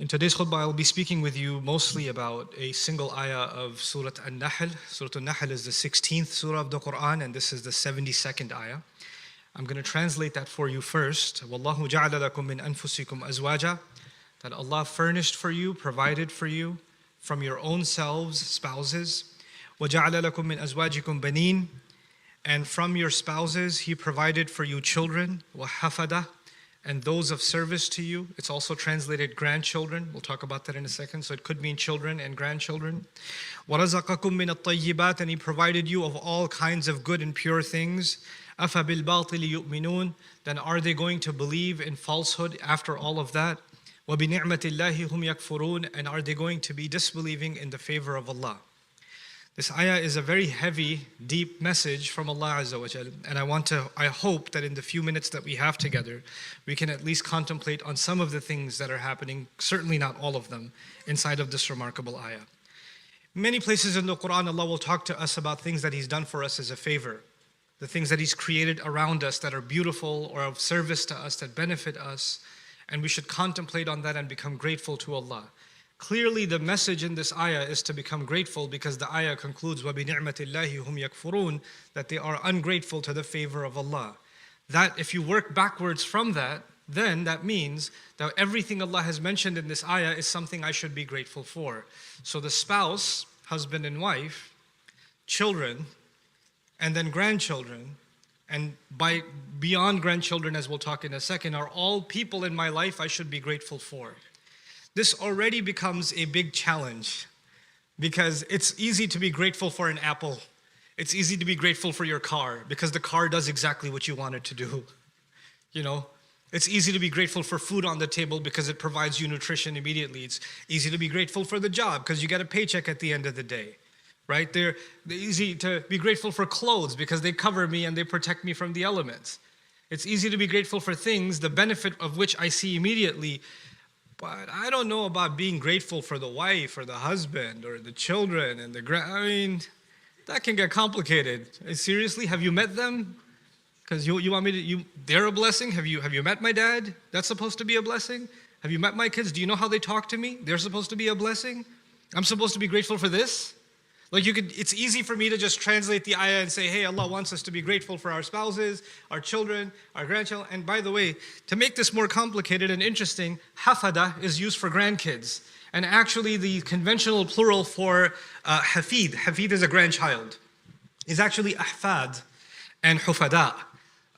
In today's khutbah, I'll be speaking with you mostly about a single ayah of Surah An-Nahl. Surah An-Nahl is the 16th surah of the Qur'an, and this is the 72nd ayah. I'm going to translate that for you first. وَاللَّهُ جَعَلَ لَكُم مِّنْ أَنفُسِكُمْ أَزْوَاجًا. That Allah furnished for you, provided for you, from your own selves, spouses. وَجَعَلَ لَكُم مِّنْ أَزْوَاجِكُمْ بَنِينَ. And from your spouses, He provided for you children. وَحَفَدَةً. And those of service to you. It's also translated grandchildren. We'll talk about that in a second. So it could mean children and grandchildren. وَرَزَقَكُم مِّنَ الطَّيِّبَاتِ. And He provided you of all kinds of good and pure things. أَفَبِالْبَاطِلِ يُؤْمِنُونَ. Then are they going to believe in falsehood after all of that? وَبِنِعْمَةِ اللَّهِ هُمْ يَكْفُرُونَ. And are they going to be disbelieving in the favor of Allah? This ayah is a very heavy, deep message from Allah Azza wa Jal. And I hope that in the few minutes that we have together, we can at least contemplate on some of the things that are happening, certainly not all of them, inside of this remarkable ayah. Many places in the Qur'an, Allah will talk to us about things that He's done for us as a favor. The things that He's created around us that are beautiful or of service to us, that benefit us. And we should contemplate on that and become grateful to Allah. Clearly, the message in this ayah is to become grateful because the ayah concludes, وَبِنِعْمَةِ اللَّهِ هُمْ يَكْفُرُونَ, that they are ungrateful to the favor of Allah. That, if you work backwards from that, then that means that everything Allah has mentioned in this ayah is something I should be grateful for. So the spouse, husband and wife, children, and then grandchildren, and beyond grandchildren, as we'll talk in a second, are all people in my life I should be grateful for. This already becomes a big challenge because it's easy to be grateful for an apple. It's easy to be grateful for your car because the car does exactly what you want it to do. You know, it's easy to be grateful for food on the table because it provides you nutrition immediately. It's easy to be grateful for the job because you get a paycheck at the end of the day, right? They're easy to be grateful for clothes because they cover me and they protect me from the elements. It's easy to be grateful for things, the benefit of which I see immediately. But I don't know about being grateful for the wife or the husband or the children and I mean, that can get complicated. Seriously, have you met them? Because you want me to, they're a blessing? Have you met my dad? That's supposed to be a blessing? Have you met my kids? Do you know how they talk to me? They're supposed to be a blessing? I'm supposed to be grateful for this? Like it's easy for me to just translate the ayah and say, hey, Allah wants us to be grateful for our spouses, our children, our grandchildren. And by the way, to make this more complicated and interesting, hafada is used for grandkids. And actually the conventional plural for hafid is a grandchild, is actually ahfad and hufada.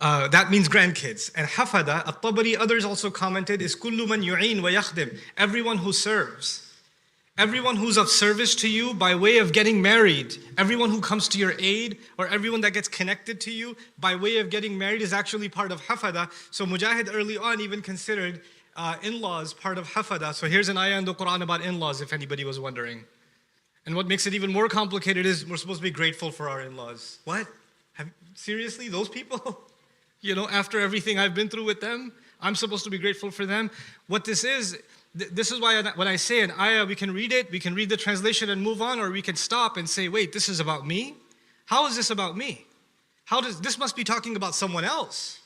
That means grandkids. And hafada, at-Tabari, others also commented, is kullu man yu'in wa yakhdim, everyone who serves. Everyone who's of service to you by way of getting married, everyone who comes to your aid, or everyone that gets connected to you by way of getting married is actually part of hafada. So Mujahid early on even considered in-laws part of hafada. So here's an ayah in the Qur'an about in-laws, if anybody was wondering. And what makes it even more complicated is we're supposed to be grateful for our in-laws. What? Seriously, those people? You know, after everything I've been through with them, I'm supposed to be grateful for them? What this is why when I say an ayah, we can read it, we can read the translation and move on, or we can stop and say, wait, this is about me? How is this about me? This must be talking about someone else.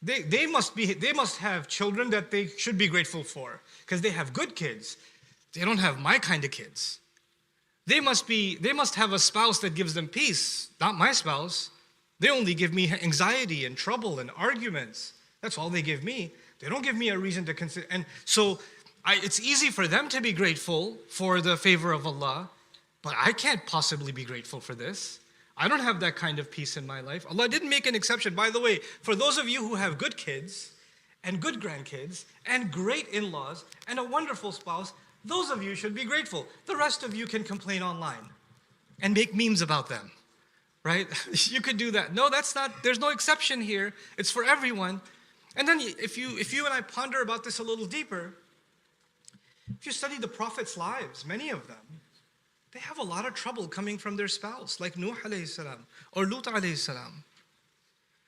They must have children that they should be grateful for because they have good kids. They don't have my kind of kids. They must have a spouse that gives them peace, not my spouse. They only give me anxiety and trouble and arguments. That's all they give me. They don't give me a reason to consider. And so it's easy for them to be grateful for the favor of Allah, but I can't possibly be grateful for this. I don't have that kind of peace in my life. Allah didn't make an exception. By the way, for those of you who have good kids and good grandkids and great in-laws and a wonderful spouse, those of you should be grateful. The rest of you can complain online and make memes about them, right? You could do that. No, there's no exception here. It's for everyone. And then if you and I ponder about this a little deeper, if you study the Prophet's lives, many of them, they have a lot of trouble coming from their spouse, like Nuh alayhi salam or Lut alayhi salam.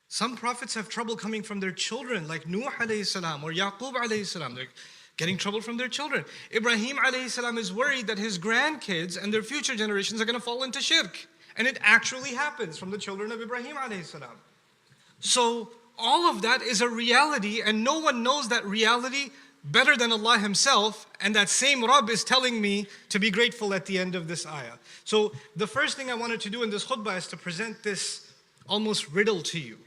Some prophets have trouble coming from their children, like Nuh alayhi salam or Yaqub alayhi salam. They're getting trouble from their children. Ibrahim alayhi salam is worried that his grandkids and their future generations are going to fall into shirk. And it actually happens from the children of Ibrahim alayhi salam. So all of that is a reality, and no one knows that reality better than Allah Himself, and that same Rabb is telling me to be grateful at the end of this ayah. So the first thing I wanted to do in this khutbah is to present this almost riddle to you.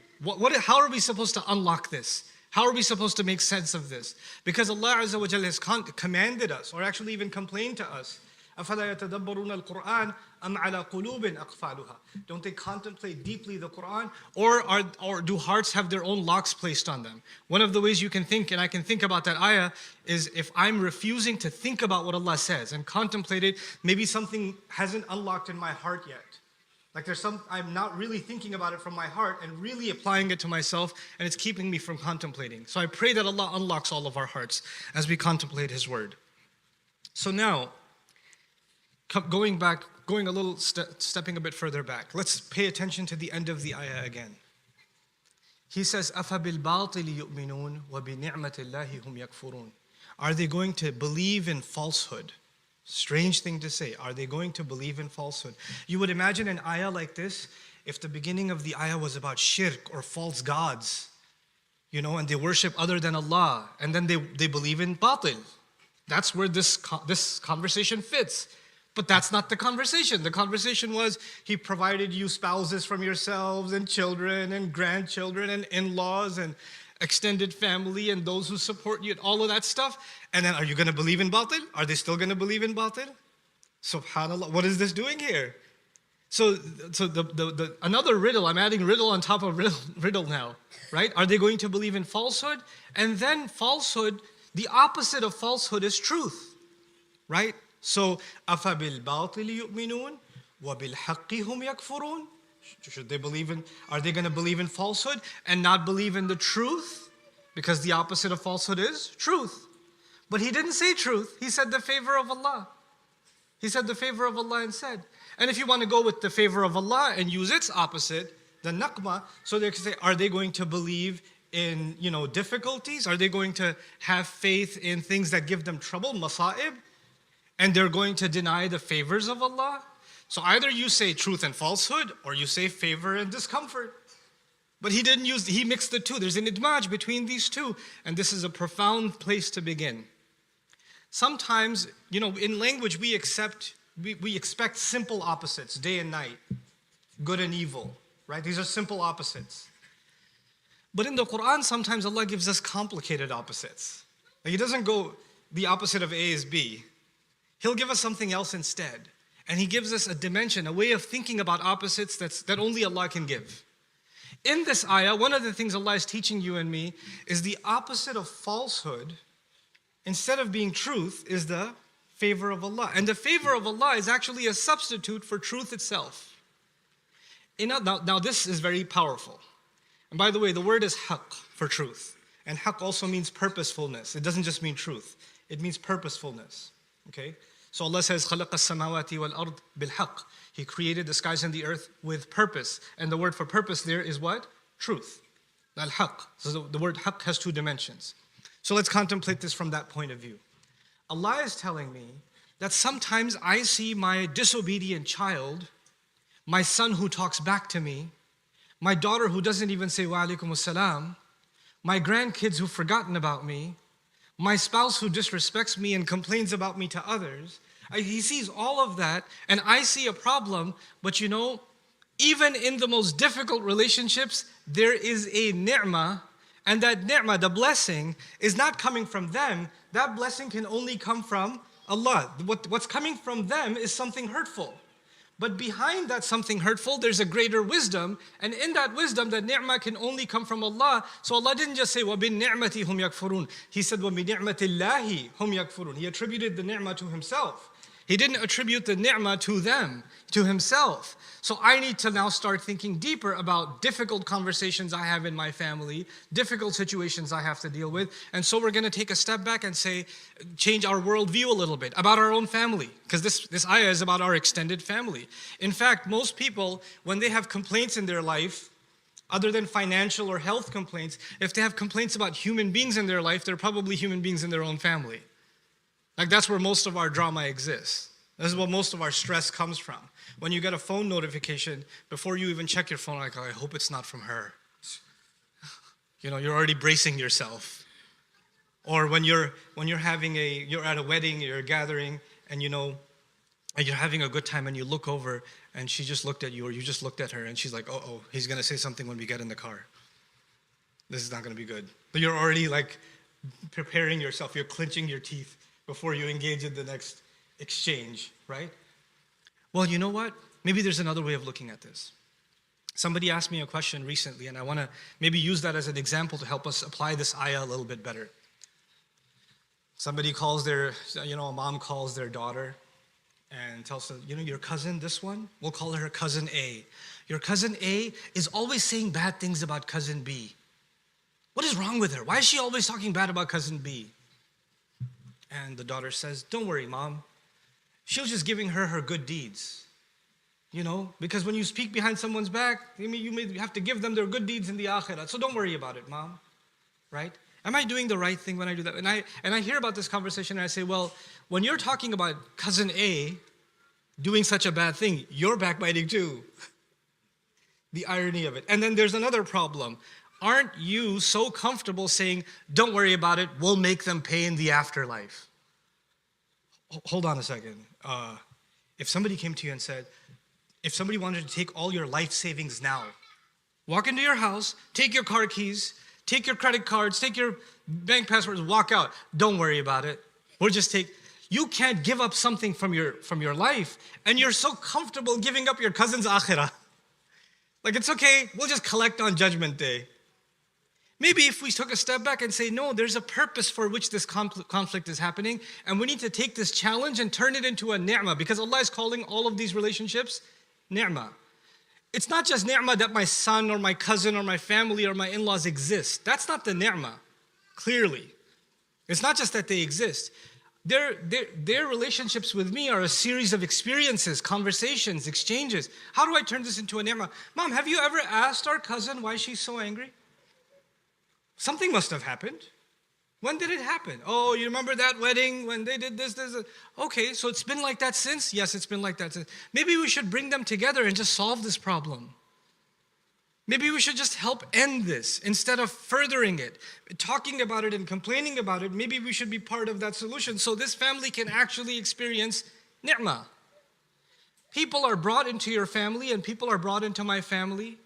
How are we supposed to unlock this? How are we supposed to make sense of this? Because Allah Azza wa Jalla has commanded us, or actually even complained to us, أَفَلَا يَتَدَبَّرُونَ الْقُرْآنَ أَمْ عَلَى قُلُوبٍ أَقْفَالُهَا. Don't they contemplate deeply the Qur'an, or do hearts have their own locks placed on them? One of the ways you can think, and I can think about that ayah, is if I'm refusing to think about what Allah says and contemplate it, maybe something hasn't unlocked in my heart yet. Like I'm not really thinking about it from my heart and really applying it to myself, and it's keeping me from contemplating. So I pray that Allah unlocks all of our hearts as we contemplate His word. So now, stepping a bit further back, let's pay attention to the end of the ayah again. He says, أَفَبِالْبَاطِلِ يُؤْمِنُونَ وَبِنِعْمَةِ اللَّهِ هُمْ يَكْفُرُونَ. Are they going to believe in falsehood? Strange thing to say. Are they going to believe in falsehood? You would imagine an ayah like this if the beginning of the ayah was about shirk or false gods, and they worship other than Allah, and then they believe in batil. That's where this conversation fits. But that's not the conversation. The conversation was, He provided you spouses from yourselves, and children, and grandchildren, and in-laws, and extended family, and those who support you, and all of that stuff. And then, are you going to believe in batil? Are they still going to believe in batil? Subhanallah, what is this doing here? So another riddle, I'm adding riddle on top of riddle now, right? Are they going to believe in falsehood? And then falsehood, the opposite of falsehood is truth, right? So, أَفَبِالْبَاطِلِ يُؤْمِنُونَ وَبِالْحَقِّ هُمْ يَكْفُرُونَ. Are they going to believe in falsehood and not believe in the truth? Because the opposite of falsehood is truth. But He didn't say truth. He said the favor of Allah. He said the favor of Allah instead. And if you want to go with the favor of Allah and use its opposite, the naqma, so they can say, are they going to believe in difficulties? Are they going to have faith in things that give them trouble, masa'ib? And they're going to deny the favors of Allah? So either you say truth and falsehood, or you say favor and discomfort. But he mixed the two. There's an idmaj between these two. And this is a profound place to begin. Sometimes, in language we expect simple opposites, day and night, good and evil, right? These are simple opposites. But in the Qur'an, sometimes Allah gives us complicated opposites. Like He doesn't go, the opposite of A is B. He'll give us something else instead. And He gives us a dimension, a way of thinking about opposites that only Allah can give. In this ayah, one of the things Allah is teaching you and me is the opposite of falsehood, instead of being truth, is the favor of Allah. And the favor of Allah is actually a substitute for truth itself. Now this is very powerful. And by the way, the word is haqq, for truth. And haqq also means purposefulness. It doesn't just mean truth. It means purposefulness. Okay? So Allah says, خَلَقَ السَّمَاوَاتِ وَالْأَرْضِ بِالْحَقِّ. He created the skies and the earth with purpose. And the word for purpose there is what? Truth. Al-haqq. So the word haqq has two dimensions. So let's contemplate this from that point of view. Allah is telling me that sometimes I see my disobedient child, my son who talks back to me, my daughter who doesn't even say wa alaikum assalam, my grandkids who've forgotten about me, my spouse who disrespects me and complains about me to others. He sees all of that, and I see a problem, but even in the most difficult relationships, there is a ni'mah, and that ni'mah, the blessing, is not coming from them. That blessing can only come from Allah. What's coming from them is something hurtful. But behind that something hurtful, there's a greater wisdom. And in that wisdom, the ni'mah can only come from Allah. So Allah didn't just say, وَبِالنِّعْمَةِ هُمْ يَكْفُرُونَ. He said, وَبِنِعْمَةِ اللَّهِ هُمْ يَكْفُرُونَ. He attributed the ni'mah to Himself. He didn't attribute the ni'mah to them, to Himself. So I need to now start thinking deeper about difficult conversations I have in my family, difficult situations I have to deal with. And so we're going to take a step back and say, change our worldview a little bit about our own family. Because this ayah is about our extended family. In fact, most people, when they have complaints in their life, other than financial or health complaints, if they have complaints about human beings in their life, they're probably human beings in their own family. Like that's where most of our drama exists. This is what most of our stress comes from. When you get a phone notification, before you even check your phone, like, oh, I hope it's not from her. You're already bracing yourself. Or you're at a wedding, you're gathering, and and you're having a good time, and you look over, and she just looked at you, or you just looked at her, and she's like, oh, he's gonna say something when we get in the car. This is not gonna be good. But you're already like preparing yourself, you're clenching your teeth before you engage in the next exchange, right? Well, you know what? Maybe there's another way of looking at this. Somebody asked me a question recently, and I want to maybe use that as an example to help us apply this ayah a little bit better. Somebody calls a mom calls their daughter and tells her, your cousin, this one, we'll call her cousin A. Your cousin A is always saying bad things about cousin B. What is wrong with her? Why is she always talking bad about cousin B? And the daughter says, don't worry, mom. She was just giving her good deeds. Because when you speak behind someone's back, you may have to give them their good deeds in the akhirah. So don't worry about it, mom. Right? Am I doing the right thing when I do that? And I hear about this conversation and I say, well, when you're talking about cousin A doing such a bad thing, you're backbiting too. The irony of it. And then there's another problem. Aren't you so comfortable saying, don't worry about it, we'll make them pay in the afterlife? Hold on a second. If somebody came to you and said, if somebody wanted to take all your life savings now, walk into your house, take your car keys, take your credit cards, take your bank passwords, walk out. Don't worry about it. You can't give up something from your life, and you're so comfortable giving up your cousin's akhirah. Like, it's okay, we'll just collect on Judgment Day. Maybe if we took a step back and say, no, there's a purpose for which this conflict is happening, and we need to take this challenge and turn it into a ni'mah, because Allah is calling all of these relationships ni'mah. It's not just ni'mah that my son or my cousin or my family or my in-laws exist. That's not the ni'mah, clearly. It's not just that they exist. Their relationships with me are a series of experiences, conversations, exchanges. How do I turn this into a ni'mah? Mom, have you ever asked our cousin why she's so angry? Something must have happened. When did it happen? Oh, you remember that wedding when they did this? Okay, so it's been like that since? Yes, it's been like that since. Maybe we should bring them together and just solve this problem. Maybe we should just help end this instead of furthering it, talking about it and complaining about it. Maybe we should be part of that solution so this family can actually experience ni'mah. People are brought into your family and people are brought into my family.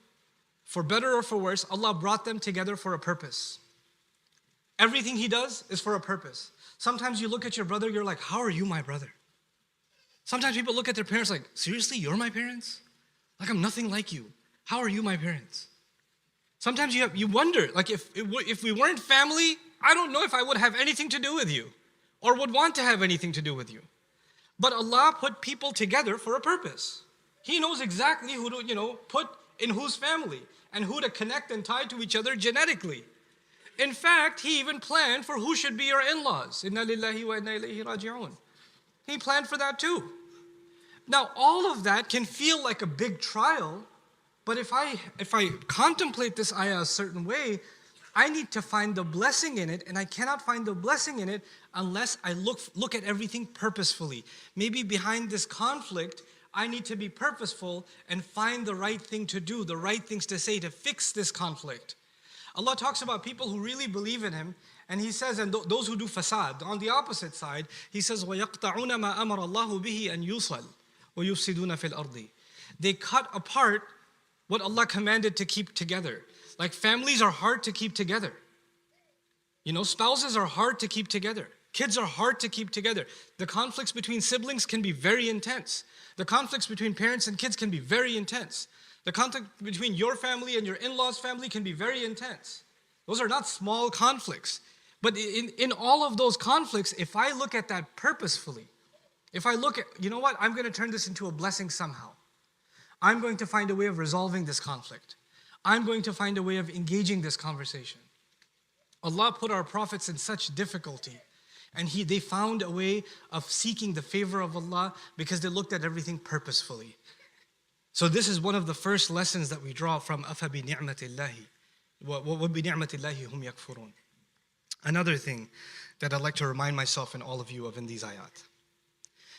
For better or for worse, Allah brought them together for a purpose. Everything He does is for a purpose. Sometimes you look at your brother, you're like, how are you my brother? Sometimes people look at their parents like, seriously, you're my parents? Like, I'm nothing like you. How are you my parents? Sometimes you wonder, like, if we weren't family, I don't know if I would have anything to do with you or would want to have anything to do with you. But Allah put people together for a purpose. He knows exactly who to, put in whose family and who to connect and tie to each other genetically. In fact, He even planned for who should be your in-laws. Inna lillahi wa inna ilayhi raji'un. He planned for that too. Now, all of that can feel like a big trial, but if I contemplate this ayah a certain way, I need to find the blessing in it, and I cannot find the blessing in it unless I look at everything purposefully. Maybe behind this conflict, I need to be purposeful and find the right thing to do, the right things to say to fix this conflict. Allah talks about people who really believe in Him, and He says, and those who do fasad, on the opposite side, He says, وَيَقْطَعُونَ مَا أَمَرَ اللَّهُ بِهِ أَن يُوصَلْ وَيُفْسِدُونَ فِي الْأَرْضِ. They cut apart what Allah commanded to keep together. Like, families are hard to keep together. Spouses are hard to keep together. Kids are hard to keep together. The conflicts between siblings can be very intense. The conflicts between parents and kids can be very intense. The conflict between your family and your in-laws' family can be very intense. Those are not small conflicts. But in all of those conflicts, if I look at that purposefully, if I look at, I'm going to turn this into a blessing somehow. I'm going to find a way of resolving this conflict. I'm going to find a way of engaging this conversation. Allah put our prophets in such difficulty, and they found a way of seeking the favor of Allah because they looked at everything purposefully. So this is one of the first lessons that we draw from أَفَبِنِعْمَةِ اللَّهِ وَبِنِعْمَةِ اللَّهِ هُمْ يَكْفُرُونَ. Another thing that I'd like to remind myself and all of you of in these ayat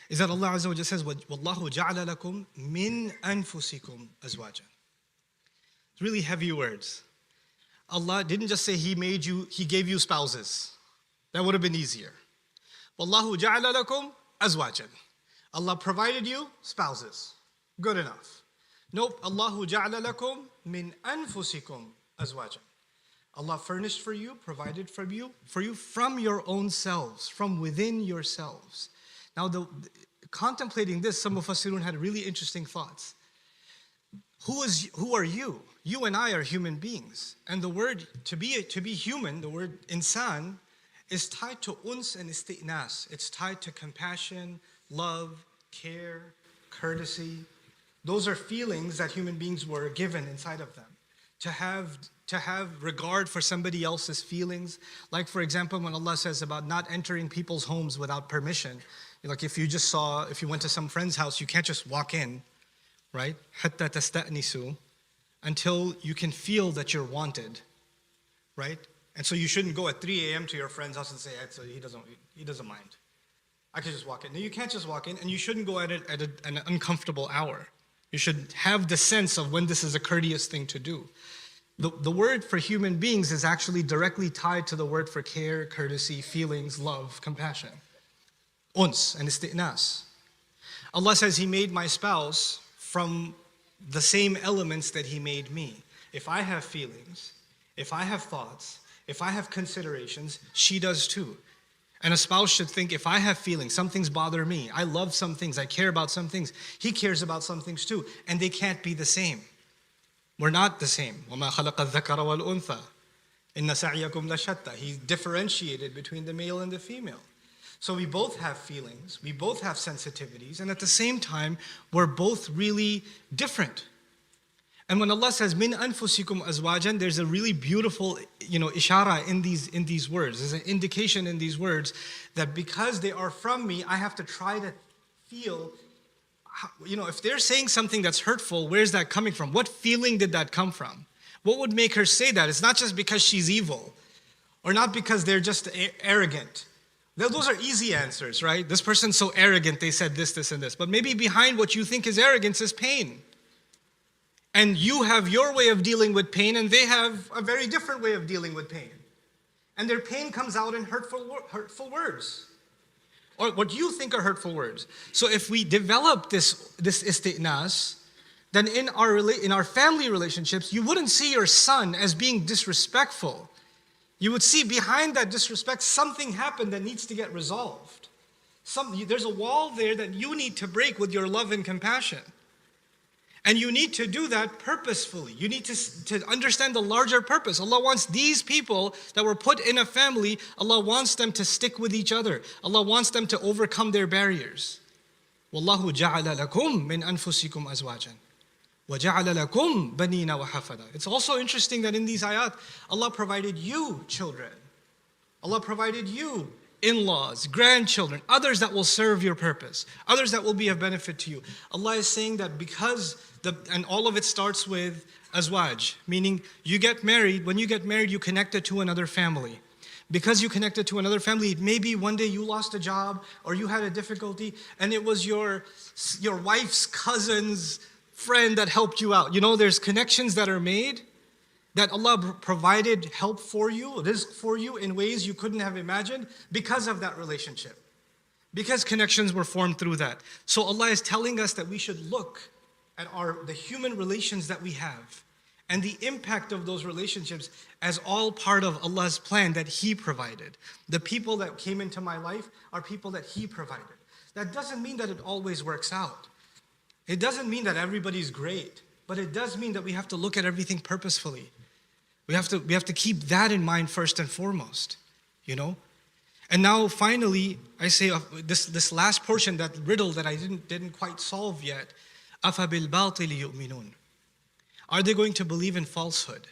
is that Allah Azza wa Jalla says, وَاللَّهُ جَعَلَ لَكُم مِّنْ أَنفُسِكُمْ أَزْوَاجًا. It's really heavy words. Allah didn't just say He gave you spouses. That would have been easier. Wallahu ja'ala lakum azwajan. Allah provided you spouses. Good enough. Nope. Allahu ja'ala lakum min anfusikum azwajan. Allah furnished for you, provided for you from your own selves, from within yourselves. Now, contemplating this, some of Mufassirun had really interesting thoughts. Who are you? You and I are human beings. And the word to be human, the word insan, is tied to uns and isti'nas. It's tied to compassion, love, care, courtesy. Those are feelings that human beings were given inside of them. To have regard for somebody else's feelings. Like, for example, when Allah says about not entering people's homes without permission. Like if you went to some friend's house, you can't just walk in, right? حَتَّى تَسْتَأْنِسُوا, until you can feel that you're wanted, right? And so you shouldn't go at 3 a.m. to your friend's house and say, he doesn't mind. I can just walk in. No, you can't just walk in, and you shouldn't go at an uncomfortable hour. You should have the sense of when this is a courteous thing to do. The word for human beings is actually directly tied to the word for care, courtesy, feelings, love, compassion. Uns and isti'nas. Allah says He made my spouse from the same elements that He made me. If I have feelings, if I have thoughts, if I have considerations, she does too. And a spouse should think, if I have feelings, some things bother me, I love some things, I care about some things, he cares about some things too. And they can't be the same. We're not the same. وَمَا خَلَقَ الذَّكَرَ وَالْأُنثَى إِنَّ سَعْيَكُمْ لَشَتَّى. He differentiated between the male and the female. So we both have feelings, we both have sensitivities, and at the same time, we're both really different. And when Allah says, min anfusikum azwajan, there's a really beautiful, ishara in these words. There's an indication in these words that because they are from me, I have to try to feel, if they're saying something that's hurtful, where's that coming from? What feeling did that come from? What would make her say that? It's not just because she's evil, or not because they're just arrogant. Those are easy answers, right? This person's so arrogant, they said this, this, and this. But maybe behind what you think is arrogance is pain. And you have your way of dealing with pain, and they have a very different way of dealing with pain. And their pain comes out in hurtful words, or what you think are hurtful words. So if we develop this isti'nas, then in our family relationships, you wouldn't see your son as being disrespectful. You would see behind that disrespect something happened that needs to get resolved. There's a wall there that you need to break with your love and compassion. And you need to do that purposefully. You need to understand the larger purpose. Allah wants these people that were put in a family, Allah wants them to stick with each other. Allah wants them to overcome their barriers. وَاللَّهُ جَعَلَ لَكُم مِّنْ أَنفُسِكُمْ أَزْوَاجًا وَجَعَلَ لَكُم بَنِينَ وَحَفَدًا. It's also interesting that in these ayat, Allah provided you children. Allah provided you in-laws, grandchildren, others that will serve your purpose, others that will be of benefit to you. Allah is saying that and all of it starts with azwaj, meaning you get married. When you get married, you connected to another family. Because you connected to another family, maybe one day you lost a job or you had a difficulty and it was your wife's cousin's friend that helped you out. There's connections that are made that Allah provided help for you, rizq for you in ways you couldn't have imagined because of that relationship. Because connections were formed through that. So Allah is telling us that we should look at the human relations that we have and the impact of those relationships as all part of Allah's plan that He provided. The people that came into my life are people that He provided. That doesn't mean that it always works out. It doesn't mean that everybody's great, but it does mean that we have to look at everything purposefully. We have to keep that in mind first and foremost, And now finally, I say this last portion, that riddle that I didn't quite solve yet. أَفَبِالْبَاطِلِ يُؤْمِنُونَ. Are they going to believe in falsehood?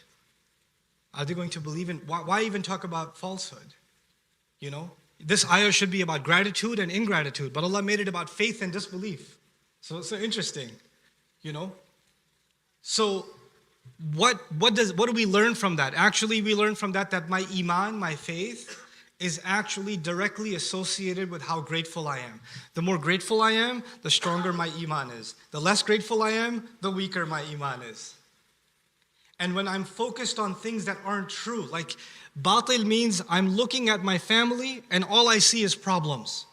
Are they going to believe in, why even talk about falsehood? This ayah should be about gratitude and ingratitude, but Allah made it about faith and disbelief. So it's so interesting, So what do we learn from that? Actually, we learn from that my iman, my faith, is actually directly associated with how grateful I am. The more grateful I am, the stronger my iman is. The less grateful I am, the weaker my iman is. And when I'm focused on things that aren't true, like Batil means I'm looking at my family and all I see is problems.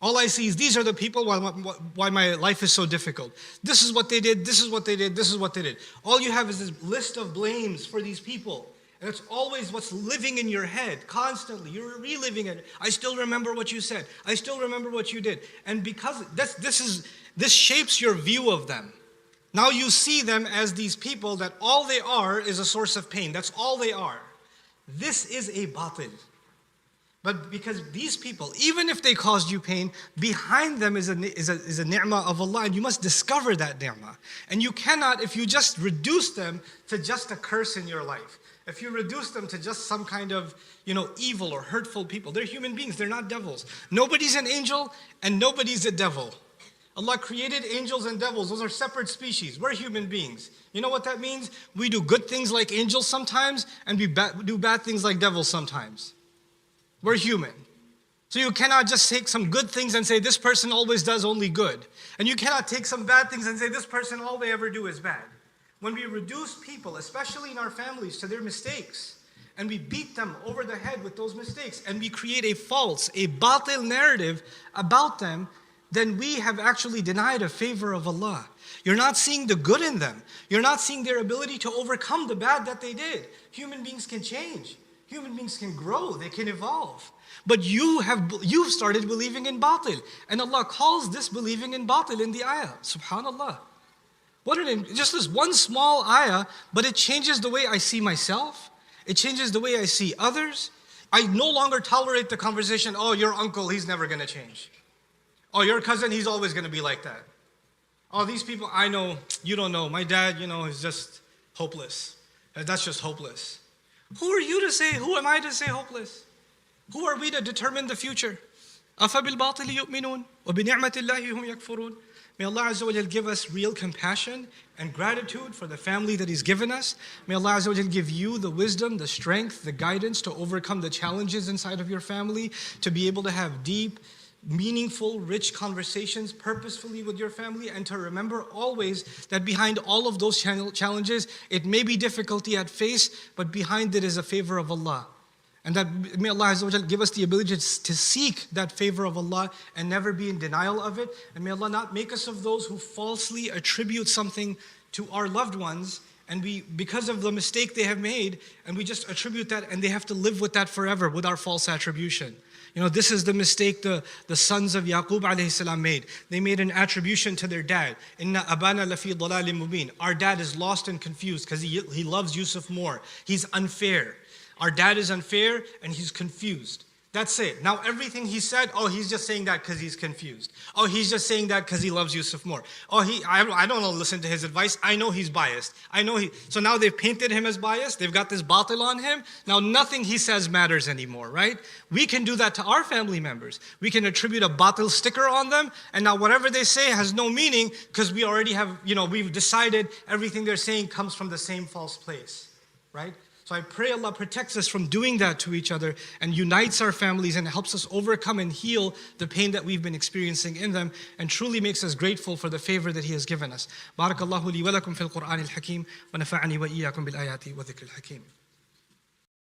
All I see is these are the people why my life is so difficult. This is what they did, this is what they did, this is what they did. All you have is this list of blames for these people. And it's always what's living in your head constantly. You're reliving it. I still remember what you said. I still remember what you did. And because this shapes your view of them. Now you see them as these people that all they are is a source of pain. That's all they are. This is a batil. But because these people, even if they caused you pain, behind them is a ni'mah of Allah, and you must discover that ni'mah. And you cannot, if you just reduce them to just a curse in your life, if you reduce them to just some kind of, evil or hurtful people, they're human beings, they're not devils. Nobody's an angel and nobody's a devil. Allah created angels and devils, those are separate species. We're human beings. You know what that means? We do good things like angels sometimes, and we do bad things like devils sometimes. We're human. So you cannot just take some good things and say this person always does only good. And you cannot take some bad things and say this person all they ever do is bad. When we reduce people, especially in our families, to their mistakes, and we beat them over the head with those mistakes, and we create a batil narrative about them, then we have actually denied a favor of Allah. You're not seeing the good in them. You're not seeing their ability to overcome the bad that they did. Human beings can change. Human beings can grow, they can evolve. But you've started believing in batil. And Allah calls this believing in batil in the ayah. Subhanallah. Just this one small ayah, but it changes the way I see myself. It changes the way I see others. I no longer tolerate the conversation, oh, your uncle, he's never going to change. Oh, your cousin, he's always going to be like that. Oh, these people, I know, you don't know. My dad, is just hopeless. That's just hopeless. Who are you to say, who am I to say hopeless? Who are we to determine the future? أَفَبِالْبَاطِلِ يُؤْمِنُونَ وَبِنِعْمَةِ اللَّهِ هُمْ يَكْفُرُونَ. May Allah Azza wa Jal give us real compassion and gratitude for the family that He's given us. May Allah Azza wa Jal give you the wisdom, the strength, the guidance to overcome the challenges inside of your family, to be able to have deep, meaningful, rich conversations purposefully with your family, and to remember always that behind all of those challenges, it may be difficulty at face, but behind it is a favor of Allah. And that may Allah Azza wa Jal give us the ability to seek that favor of Allah and never be in denial of it. And may Allah not make us of those who falsely attribute something to our loved ones, and because of the mistake they have made, and we just attribute that, and they have to live with that forever with our false attribution. This is the mistake the sons of Yaqub alayhi salam made. They made an attribution to their dad. Inna abana lafi dalalim mubin. Our dad is lost and confused because he loves Yusuf more. He's unfair. Our dad is unfair and he's confused. That's it. Now everything he said, oh, he's just saying that because he's confused. Oh, he's just saying that because he loves Yusuf more. Oh, I don't want to listen to his advice. I know he's biased. So now they've painted him as biased. They've got this batil on him. Now nothing he says matters anymore, right? We can do that to our family members. We can attribute a batil sticker on them, and now whatever they say has no meaning because we already have, we've decided everything they're saying comes from the same false place, right? So I pray Allah protects us from doing that to each other and unites our families and helps us overcome and heal the pain that we've been experiencing in them, and truly makes us grateful for the favor that He has given us. Barakallahu li wa lakum fil Qur'an al-Hakim wa nafa'ani wa iyyakum bil ayati wa dhikril hakim.